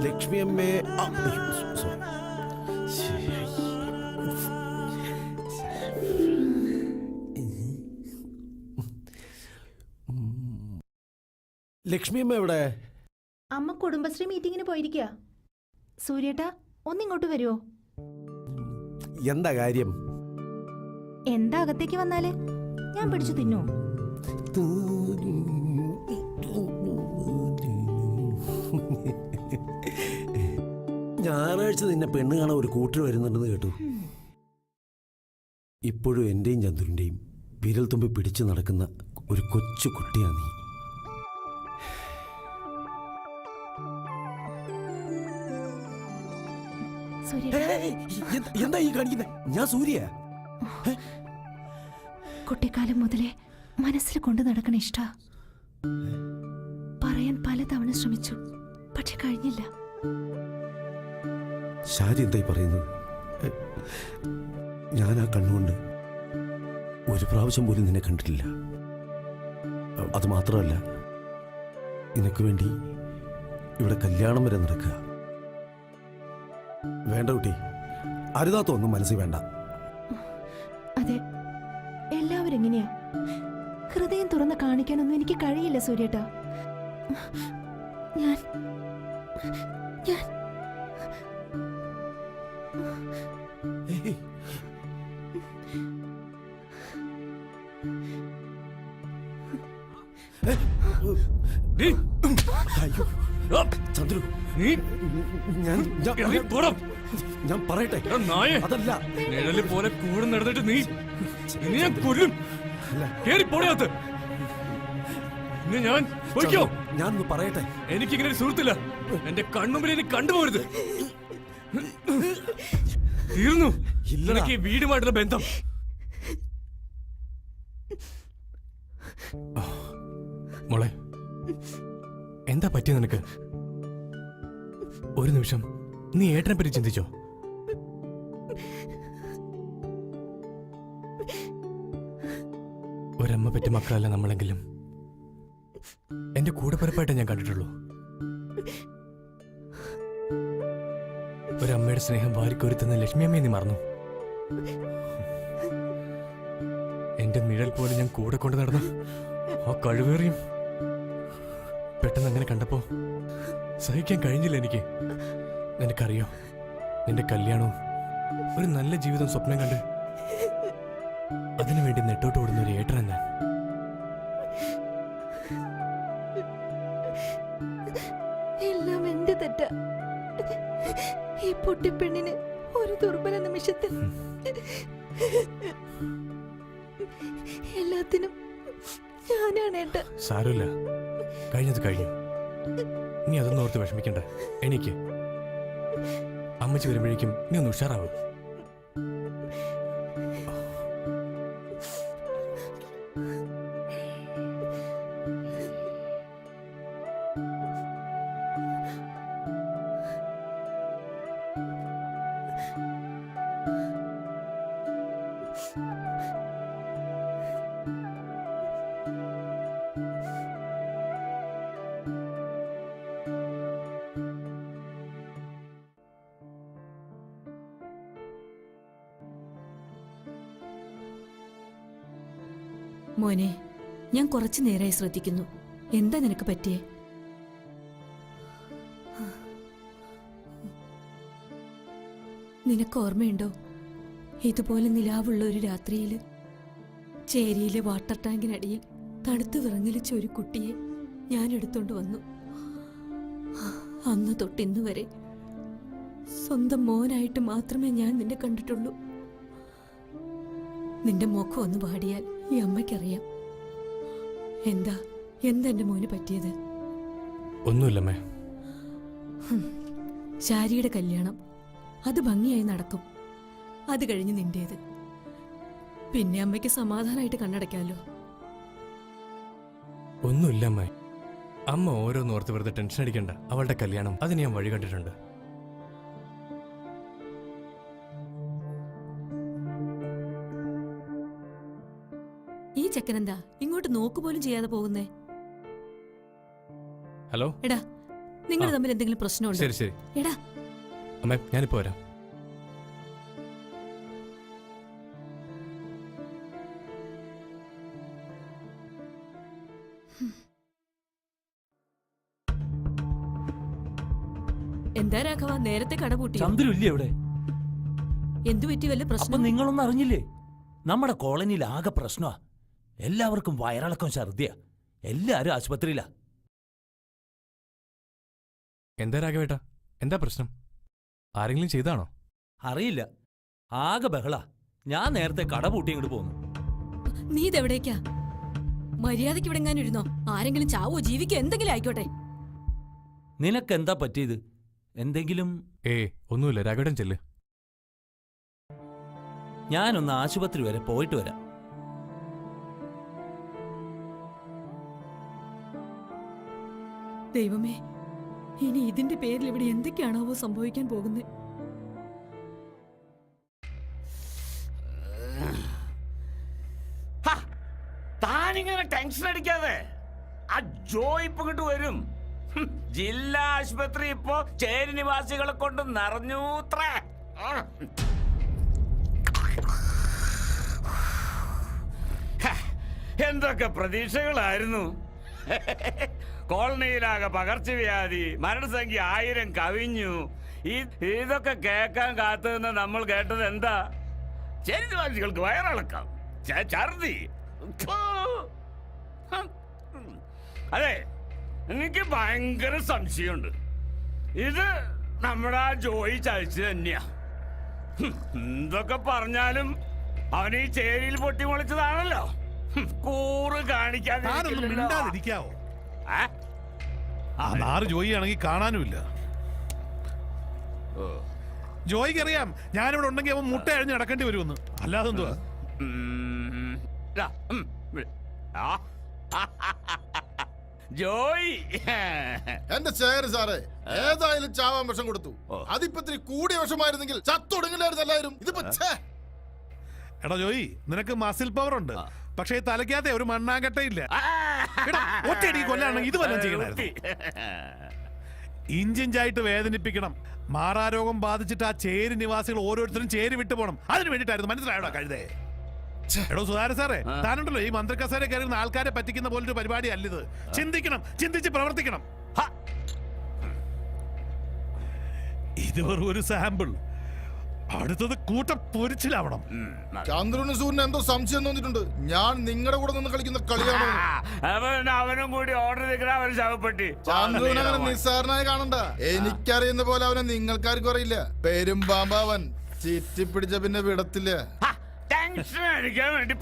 ലക്ഷ്മി അമ്മേ സോറി. ലക്ഷ്മി അമ്മ എവിടെ? അമ്മ കുടുംബശ്രീ മീറ്റിങ്ങിന് പോയിരിക്കുക. സൂര്യേട്ടാ ഒന്നിങ്ങോട്ട് വരുമോ? എന്താ കാര്യം? എന്താ അകത്തേക്ക് വന്നാല് ഞാൻ പിടിച്ചു തിന്നോ? ഞായറാഴ്ച നിന്നെ പെണ്ണ് കാണാൻ ഒരു കൂട്ടർ വരുന്നുണ്ടെന്ന് കേട്ടു. ഇപ്പോഴും എന്റെയും ചന്ദ്രന്റെയും വിരൽ തുമ്പി പിടിച്ചു നടക്കുന്ന ഒരു കൊച്ചു കുട്ടിയാ നീ. എന്താ ഈ കാണിക്കുന്നത്? ഞാൻ സൂര്യ. കുട്ടിക്കാലം മുതലേ മനസ്സിൽ കൊണ്ടു നടക്കണ ഇഷ്ട. പറയാൻ പലതവണ ശ്രമിച്ചു, പക്ഷെ കഴിഞ്ഞില്ല. ഷാരി എന്തായി പറയുന്നത്? ഞാൻ ആ കണ്ണുകൊണ്ട് ഒരു പ്രാവശ്യം പോലും നിന്നെ കണ്ടിട്ടില്ല. അത് മാത്രമല്ല, നിനക്ക് വേണ്ടി ഇവിടെ കല്യാണം വരെ നടക്കുക. വേണ്ട കുട്ടി, അരുതാത്തൊന്നും മനസ്സിൽ വേണ്ട. അതെ, എല്ലാവരും എങ്ങനെയാ. ഹൃദയം തുറന്ന് കാണിക്കാനൊന്നും എനിക്ക് കഴിയില്ല സൂര്യേട്ടാ. ഞാൻ ഞാൻ ചന്ദ്രു, ഞാൻ പറയട്ടെ. അതല്ല, നിഴല് പോലെ കൂടെ നടന്നിട്ട് നീ ഞാൻ കൊല്ലും. കേറിപ്പോടത്ത് ഞാനൊന്ന് പറയട്ടെ. എനിക്കിങ്ങനെ സുഹൃത്തില്ല. എന്റെ കണ്ണുമ്പിൽ ഇനി കണ്ടുപോകരുത്. തീർന്നു ഇല്ലക്ക് ഈ വീടുമായിട്ടുള്ള ബന്ധം. മോളെ, എന്താ പറ്റിയ നിനക്ക്? ഒരു നിമിഷം നീ ഏട്ടനെ പറ്റി ചിന്തിച്ചോ? ഒരമ്മ പറ്റ മക്കളല്ല നമ്മളെങ്കിലും എന്റെ കൂടെപ്പിറപ്പായിട്ടേ ഞാൻ കണ്ടിട്ടുള്ളൂ. ഒരമ്മയുടെ സ്നേഹം വാരിക്കൊരുത്തുന്ന ലക്ഷ്മി അമ്മയെ നീ മറന്നു. എന്റെ നിഴൽ പോലെ ഞാൻ കൂടെ കൊണ്ട് നടന്നു ആ കഴിവേറിയും പെട്ടെന്ന് അങ്ങനെ കണ്ടപ്പോ സഹിക്കാൻ കഴിഞ്ഞില്ല എനിക്ക്. നിനക്കറിയോ, നിന്റെ കല്യാണവും ഒരു നല്ല ജീവിതം സ്വപ്നം കണ്ട് അതിനുവേണ്ടി നെട്ടോട്ട് ഓടുന്ന ഒരു ഏട്ടനാ ഞാൻ. എല്ലാം എന്റെ തെറ്റ. ഈ പൊട്ടിപ്പെണ്ണിന് ഒരു ദുർബല നിമിഷത്തിൽ എല്ലാത്തിനും ഞാനാണ് ഏട്ട. സാരമില്ല, കഴിഞ്ഞത് കഴിഞ്ഞു. നീ അതൊന്നും ഓർത്ത് വിഷമിക്കണ്ട. എനിക്ക് അമ്മച്ചി വരുമ്പോഴേക്കും നീ ഒന്ന് ഉഷാറാവും. മോനെ, ഞാൻ കുറച്ചു നേരമായി ശ്രദ്ധിക്കുന്നു. എന്താ നിനക്ക് പറ്റിയേ? നിനക്ക് ഓർമ്മയുണ്ടോ, ഇതുപോലെ നിലാവുള്ള ഒരു രാത്രിയിൽ ചേരിയിലെ വാട്ടർ ടാങ്കിനടിയിൽ തണുത്തു വിറങ്ങലിച്ച ഒരു കുട്ടിയെ ഞാൻ എടുത്തോണ്ട് വന്നു. അന്ന് തൊട്ടിന്ന് വരെ സ്വന്തം മോനായിട്ട് മാത്രമേ ഞാൻ നിന്നെ കണ്ടിട്ടുള്ളൂ. നിന്റെ മുഖം ഒന്ന് പാടിയാൽ ഈ അമ്മയ്ക്കറിയാം. എന്താ എന്റെ മോന് പറ്റിയത്? ഒന്നുമില്ലമ്മേ. ശാരിയുടെ കല്യാണം അത് ഭംഗിയായി നടക്കും. അത് കഴിഞ്ഞ് നിന്റേത്. പിന്നെ അമ്മയ്ക്ക് സമാധാനമായിട്ട് കണ്ണടയ്ക്കാലോ. ഒന്നുമില്ല അമ്മേ. അമ്മ ഓരോന്നോർത്ത് വെറുതെ ടെൻഷൻ അടിക്കണ്ട. അവളുടെ കല്യാണം അതിന് ഞാൻ വഴി കണ്ടിട്ടുണ്ട്. ഈ ചെക്കനെന്താ ഇങ്ങോട്ട് നോക്കുപോലും ചെയ്യാതെ പോകുന്നേ? ഹലോ എടാ, നിങ്ങൾ ആ. തമ്മിൽ എന്തെങ്കിലും പ്രശ്നമുണ്ടോ? ശരി ശരി എടാ, അമ്മേ ഞാനിപ്പോ വരാം. എന്താ രാഘവ നേരത്തെ കട പൂട്ടി? ചന്ദ്രു ഇല്ലേ അവിടെ? എന്തു പറ്റി, വല്ല അപ്പൊ പ്രശ്നം? നിങ്ങളൊന്നും അറിഞ്ഞില്ലേ? നമ്മുടെ കോളനിയിൽ ആകെ പ്രശ്നമാ. എല്ലാവർക്കും വയറിളക്കം, ഛർദിയ. എല്ലാരും ആശുപത്രിയിലാ. എന്താ രാഘവേട്ടാ, എന്താ പ്രശ്നം? ആരെങ്കിലും ചെയ്താണോ? അറിയില്ല, ആകെ ബഹള. ഞാൻ നേരത്തെ കട പൂട്ടി ഇങ്ങോട്ട് പോന്നു. നീ ഇതെവിടേക്കാ? മര്യാദയ്ക്ക് ഇവിടെ എങ്ങാനും ഇരുന്നോ? ആരെങ്കിലും ചാവോ ജീവിക്കോ എന്തെങ്കിലും ആയിക്കോട്ടെ. നിനക്കെന്താ പറ്റിയത്? എന്തെങ്കിലും? ഒന്നുമില്ല, രാഘവേട്ടൻ ചെല്ല്. ഞാനൊന്ന് ആശുപത്രി വരെ പോയിട്ട് വരാം. ദൈവമേ, ഇനി ഇതിന്റെ പേരിൽ ഇവിടെ എന്തൊക്കെയാണാവോ സംഭവിക്കാൻ പോകുന്നത്? താനിങ്ങനെ ടെൻഷൻ അടിക്കാതെ. ആ ജോ ഇപ്പൊ ഇങ്ങോട്ട് വരും. ജില്ലാ ആശുപത്രി ഇപ്പോ ചേരി നിവാസികളെ കൊണ്ട് നിറഞ്ഞൂത്രേ. എന്തൊക്കെ പ്രതീക്ഷകളായിരുന്നു. കോളനിയിലാകെ പകർച്ചവ്യാധി, മരണസംഖ്യ 1000 കവിഞ്ഞു. ഇതൊക്കെ കേൾക്കാൻ കാത്തുനിന്ന് നമ്മൾ കേട്ടത് എന്താ? ചേരി നിവാസികൾക്ക് വയറിളക്കാം, ഛർദി. അതെ, എനിക്ക് ഭയങ്കര സംശയമുണ്ട്. ഇത് നമ്മുടെ ആ ജോയി ചതിച്ചു തന്നെയാ. എന്തൊക്കെ പറഞ്ഞാലും അവൻ ഈ ചേരിയിൽ പൊട്ടിമുളച്ചതാണല്ലോ. കൂറ് കാണിക്കാതെ മിണ്ടാതിരിക്കാവോ? ആ നാറ് ജോയി ആണെങ്കിൽ കാണാനുമില്ല. ജോയിക്ക് അറിയാം ഞാനിവിടെ ഉണ്ടെങ്കിൽ അവൻ മുട്ട അഴിഞ്ഞ് നടക്കേണ്ടി വരുമെന്ന്. അല്ലാതെ എന്തുവാ? ജോയി എന്റെ ചേര് സാറേ, ഏതായാലും ചാവാൻ വിഷം കൊടുത്തു. അതിപ്പോ ഇത്തിരി കൂടിയ വിഷമായിരുന്നെങ്കിൽ ചത്തൊടുങ്ങില്ലായിരുന്നു എല്ലാവരും. ഇതിപ്പോ എടാ ജോയി, നിനക്ക് മസിൽ പവർ ഉണ്ട്, പക്ഷേ തലയ്ക്കാത്ത ഒരു മണ്ണാങ്കട്ടയില്ല. ഒറ്റയടി കൊല്ലാണെങ്കിൽ ഇത് വല്ലതും ചെയ്യണമായിരുന്നു. ഇഞ്ചിഞ്ചായിട്ട് വേദനിപ്പിക്കണം. മാറാരോഗം ബാധിച്ചിട്ട് ആ ചേരി നിവാസികൾ ഓരോരുത്തരും ചേരി വിട്ടു പോകണം. അതിന് വേണ്ടിട്ടായിരുന്നു. മനസ്സിലായോടാ കഴുതേ? എടോ സുധാര സാറേ, താനുണ്ടല്ലോ ഈ മന്ത്രിക്കസേര കയറുന്ന ആൾക്കാരെ പറ്റിക്കുന്ന പോലൊരു പരിപാടി അല്ലിത്. ചിന്തിക്കണം, ചിന്തിച്ച് പ്രവർത്തിക്കണം. ഇത് വെറും ഒരു സാമ്പിൾ. അടുത്തത് കൂട്ട പൊരിച്ചിലാവണം. ചന്ദ്രന് സൂര്യന് എന്തോ സംശയം തോന്നിയിട്ടുണ്ട്. ഞാൻ നിങ്ങളുടെ കൂടെ നിന്ന് കളിക്കുന്ന കളിയാണോ? അവനും കൂടി ഓർഡർ നിൽക്കുന്ന അവൻ ശവപ്പെട്ടി. ചന്ദ്രൻ അങ്ങനെ നിസ്സാരനായി കാണണ്ട. എനിക്കറിയുന്ന പോലെ അവനെ നിങ്ങൾക്കാർക്കും അറിയില്ല. പെരുമ്പാമ്പവൻ ചിറ്റിപ്പിടിച്ച പിന്നെ വിടത്തില്ല. ടെൻഷൻ അടിക്കാൻ വേണ്ടി